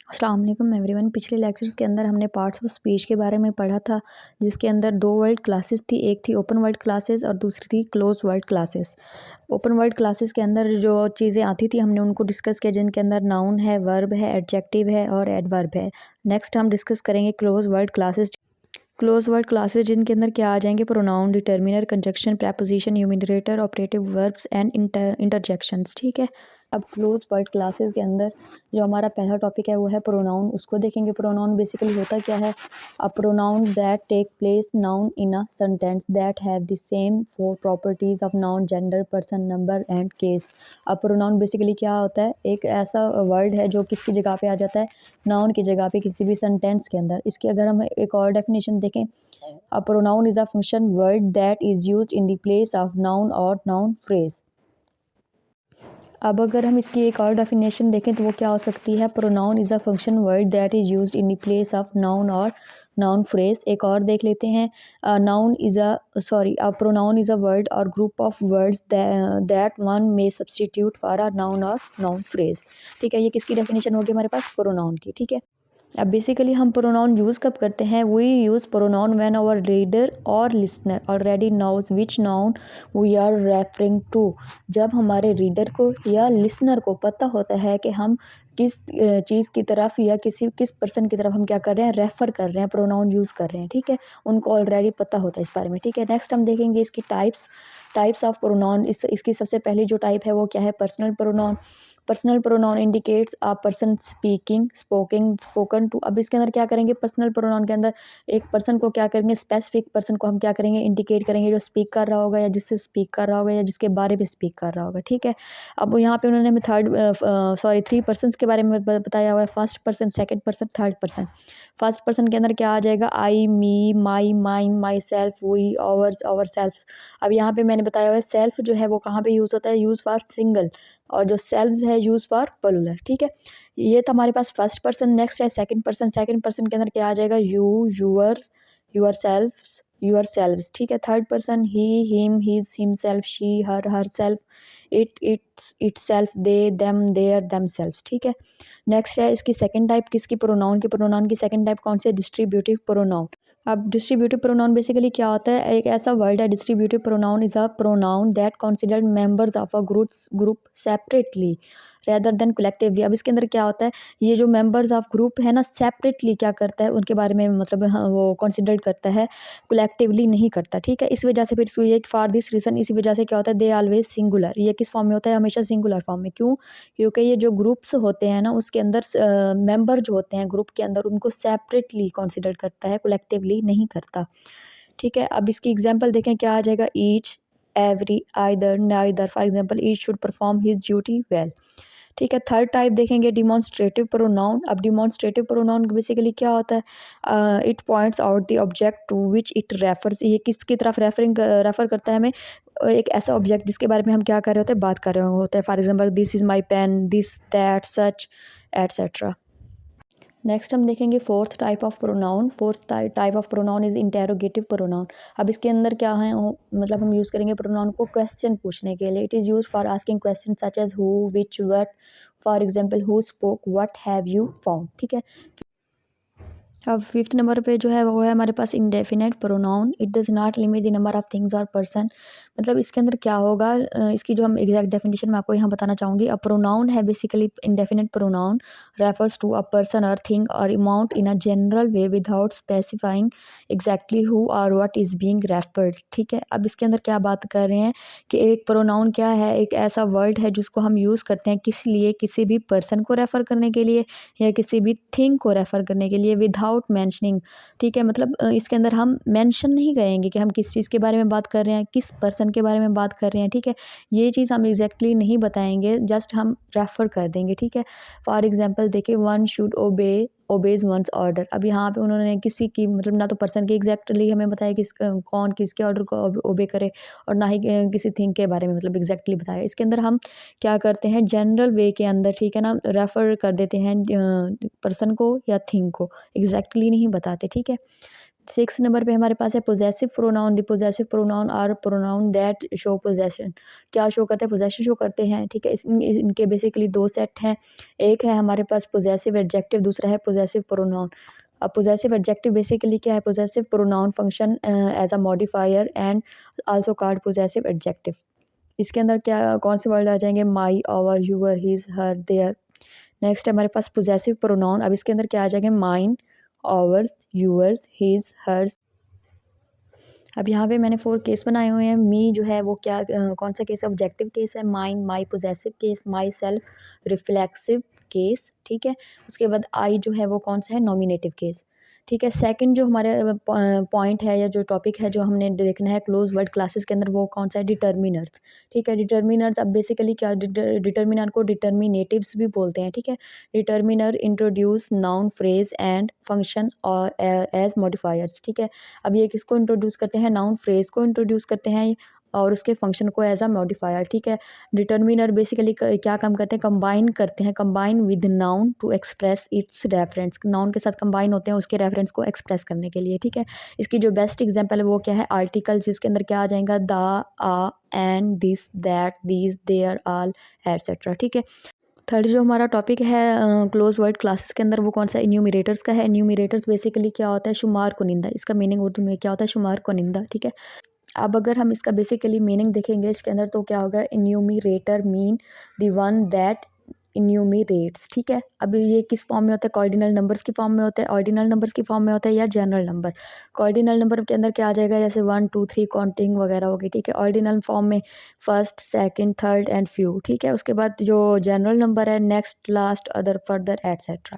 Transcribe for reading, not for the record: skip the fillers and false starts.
अस्सलाम वालेकुम एवरीवन। पिछले लेक्चर्स के अंदर हमने पार्ट्स ऑफ स्पीच के बारे में पढ़ा था, जिसके अंदर दो वर्ड क्लासेस थी। एक थी ओपन वर्ड क्लासेस और दूसरी थी close word classes. Open word classes के अंदर जो चीज़ें आती थी हमने उनको डिस्कस किया, जिनके अंदर नाउन है, वर्ब है, एडजेक्टिव है और एडवर्ब है। नेक्स्ट हम डिस्कस करेंगे close word classes. Close word classes जिनके अंदर क्या आ जाएंगे, pronoun, determiner, conjunction, preposition, enumerator, operative verbs and interjections. ठीक है। अब क्लोज वर्ड क्लासेस के अंदर जो हमारा पहला टॉपिक है वो है प्रोनाउन। उसको देखेंगे। प्रोनाउन बेसिकली होता क्या है? A pronoun that take place noun in a sentence that have the same four properties of noun, gender, person, number and case. अब प्रोनाउन बेसिकली क्या होता है? एक ऐसा वर्ड है जो किसकी जगह पे आ जाता है? नाउन की जगह पे किसी भी सेंटेंस के अंदर। इसकी अगर हम एक और डेफिनेशन देखें, a pronoun is a function word that is used in the place of noun और नाउन फ्रेज। अब अगर हम इसकी एक और डेफिनेशन देखें तो वो क्या हो सकती है? Pronoun is a function word that is used in the place of noun और नाउन फ्रेज। एक और देख लेते हैं। प्रोनाउन इज़ अ वर्ड और group of words that one में सब्सटीट्यूट फॉर अ नाउन और नाउन फ्रेज। ठीक है, ये किसकी डेफिनेशन होगी हमारे पास? प्रोनाउन की। ठीक है। अब बेसिकली हम प्रोनाउन यूज़ कब करते हैं? We use pronoun when our reader और listener already knows which noun we are referring to. जब हमारे रीडर को या लिसनर को पता होता है कि हम किस चीज़ की तरफ या किस पर्सन की तरफ हम क्या कर रहे हैं? रेफ़र कर रहे हैं, प्रोनाउन यूज़ कर रहे हैं। ठीक है, उनको ऑलरेडी पता होता है इस बारे में। ठीक है। नेक्स्ट हम देखेंगे इसकी टाइप्स ऑफ प्रोनाउन। इसकी सबसे पहली जो टाइप है वो क्या है? Personal pronoun. Personal pronoun indicates a person spoken to. अब इसके अंदर क्या करेंगे? पर्सनल प्रोनाउन के अंदर एक पर्सन को क्या करेंगे? स्पेसिफिक पर्सन को हम क्या करेंगे? इंडिकेट करेंगे, जो स्पीक कर रहा होगा या जिससे स्पीक कर रहा होगा या जिसके बारे में स्पीक कर रहा होगा। ठीक है। अब यहाँ पे उन्होंने हमें थ्री पर्सन्स के बारे में बताया हुआ है। First person, second person, third person. First person के अंदर क्या आ जाएगा? I, me, my, mine, myself, we, ours, ourself. अब यहाँ पे मैंने बताया हुआ है सेल्फ जो है वो कहाँ पे यूज़ होता है? यूज़ फॉर सिंगल, और जो सेल्व्स है यूज़ फॉर प्लूरल। ठीक है, ये तो हमारे पास फर्स्ट पर्सन। नेक्स्ट है सेकंड पर्सन। सेकंड पर्सन के अंदर क्या आ जाएगा? You, your, yourselves, yourselves. ठीक है। Third person he, him, his, himself, she, herself, itself, they, them, their, themselves. ठीक है। नेक्स्ट है इसकी सेकंड टाइप किसकी? प्रोनाउन की। प्रोनाउन की सेकंड टाइप कौन सी है? Distributive pronoun. अब डिस्ट्रीब्यूटिव प्रोनाउन बेसिकली क्या होता है? एक ऐसा वर्ड है, distributive pronoun is a pronoun that considered members of a group separately rather than collectively. अब इसके अंदर क्या होता है? ये जो मेंबर्स ऑफ ग्रुप है ना, सेपरेटली क्या करता है? उनके बारे में मतलब हाँ, वो कंसीडर करता है, कलेक्टिवली नहीं करता। ठीक है। इस वजह से फिर इसको ये फॉर दिस रीज़न, इसी वजह से क्या होता है? They always singular. ये किस फॉर्म में होता है? हमेशा सिंगुलर फॉर्म में। क्यों? क्योंकि ये जो ग्रुप्स होते हैं ना, उसके अंदर मेंबर जो होते हैं ग्रुप के अंदर, उनको सेपरेटली कंसीडर करता है, कलेक्टिवली नहीं करता। ठीक है। अब इसकी एग्जांपल देखें, क्या आ जाएगा? Each, every, either, neither. For example, each should perform his duty well. ठीक है। थर्ड टाइप देखेंगे, डिमॉन्स्ट्रेटिव प्रोनाउन। अब डिमॉन्स्ट्रेटिव प्रोनाउन बेसिकली क्या होता है? It points out the object to which it refers. ये किसकी तरफ रेफर करता है हमें? एक ऐसा ऑब्जेक्ट जिसके बारे में हम क्या कर रहे होते हैं? बात कर रहे होते हैं। For example, this is my pen, this, that, such, etcetera. Next हम देखेंगे fourth type of pronoun. Fourth type of pronoun is interrogative pronoun. अब इसके अंदर क्या है? मतलब हम यूज़ करेंगे प्रोनाउन को क्वेश्चन पूछने के लिए। It is use for asking question such as who, which, what. For example, who spoke, what have you found. ठीक है। अब फिफ्थ नंबर पे जो है वो है हमारे पास indefinite pronoun. It does not limit the number of things और पर्सन। मतलब इसके अंदर क्या होगा? इसकी जो हम एग्जैक्ट डेफिनेशन मैं आपको यहाँ बताना चाहूँगी। अ प्रोनाउन है basically indefinite pronoun refers to a person और थिंग और amount in a general way without specifying exactly who और व्हाट इज़ बीइंग रेफर्ड। ठीक है। अब इसके अंदर क्या बात कर रहे हैं कि एक प्रोनाउन क्या है? एक ऐसा वर्ड है जिसको हम यूज़ करते हैं किस लिए? किसी भी पर्सन को रेफ़र करने के लिए या किसी भी थिंग को रेफ़र करने के लिए, विदाउट मेंशनिंग। ठीक है। मतलब इसके अंदर हम मेंशन नहीं करेंगे कि हम किस चीज़ के बारे में बात कर रहे हैं, किस पर्सन के बारे में बात कर रहे हैं। ठीक है। ये चीज़ हम एग्जैक्टली नहीं बताएंगे, जस्ट हम रेफ़र कर देंगे। ठीक है। फॉर एग्जांपल देखिए, one should obeys one's order. अब यहाँ पे उन्होंने किसी की मतलब ना तो पर्सन की एग्जैक्टली हमें बताया कि कौन किसके ऑर्डर को ओबे करे, और ना ही किसी थिंग के बारे में मतलब एग्जैक्टली बताया। इसके अंदर हम क्या करते हैं? जनरल वे के अंदर, ठीक है ना, रेफ़र कर देते हैं पर्सन को या थिंग को, एग्जैक्टली नहीं बताते। ठीक है। 6 नंबर पे हमारे पास है possessive pronoun. The possessive pronoun are pronoun that show possession. क्या शो करते हैं? पोजेशन शो करते हैं, ठीक है। इनके बेसिकली 2 सेट हैं। एक है हमारे पास पोजेसिव एडजेक्टिव, दूसरा है पोजेसिव प्रोनाउन। अब पोजेसिव एडजेक्टिव बेसिकली क्या है? Possessive pronoun function as a modifier and also called possessive adjective. इसके अंदर क्या कौन से वर्ड आ जाएंगे? My, our, your, his, her, their. Next है हमारे पास पोजेसिव प्रोनाउन। अब इसके अंदर क्या आ जाएंगे? Mine, ours, yours, his, hers. अब यहाँ पे मैंने 4 केस बनाए हुए हैं। मी जो है वो क्या कौन सा केस है? ऑब्जेक्टिव केस है। Mine, my possessive case, my self reflexive case, ठीक है। उसके बाद आई जो है वो कौन सा है? नॉमिनेटिव केस, ठीक है। सेकंड जो हमारे पॉइंट है या जो टॉपिक है जो हमने देखना है क्लोज वर्ड क्लासेस के अंदर, वो कौन सा है? डिटर्मिनर्स, ठीक है। डिटर्मिनर्स अब बेसिकली क्या, डिटर्मिनर को डिटर्मिनेटिव्स भी बोलते हैं, ठीक है। Determiner introduce noun phrase and function और एज मॉडिफायर्स, ठीक है। अब ये किसको इंट्रोड्यूस करते हैं? नाउन फ्रेज को इंट्रोड्यूस करते हैं और उसके फंक्शन को एज अ मॉडिफायर, ठीक है। डिटर्मिनर बेसिकली क्या काम करते हैं? कंबाइन करते हैं, combine with noun to express its reference. Noun के साथ कंबाइन होते हैं उसके रेफरेंस को एक्सप्रेस करने के लिए, ठीक है। इसकी जो बेस्ट एग्जांपल है वो क्या है? आर्टिकल, जिसके अंदर क्या आ जाएगा? The, a, and, this, that, these, their, all, etcetera, ठीक है। थर्ड जो हमारा टॉपिक है क्लोज वर्ड क्लासेस के अंदर, वो कौन सा? इन्यूमिरेटर्स का है। इन्यूमिरेटर्स बेसिकली क्या होता है? शुमार कुनिंदा। इसका मीनिंग उर्दू में क्या होता है? शुमार कुनिंदा, ठीक है। अब अगर हम इसका बेसिकली मीनिंग देखेंगे इसके अंदर, तो क्या होगा? इन्यूमिरेटर मीन द वन दैट इन्यूमिरेट्स, ठीक है। अब ये किस फॉर्म में होता है? कॉर्डिनल नंबर्स की फॉर्म में होता है, ऑर्डिनल नंबर्स की फॉर्म में होता है, या जनरल नंबर। कॉर्डिनल नंबर के अंदर क्या आ जाएगा? जैसे 1 2 3 काउंटिंग वगैरह होगी, ठीक है। ऑर्डिनल फॉर्म में first, second, third and few, ठीक है। उसके बाद जो जनरल नंबर है, next, last, other, further, etcetera.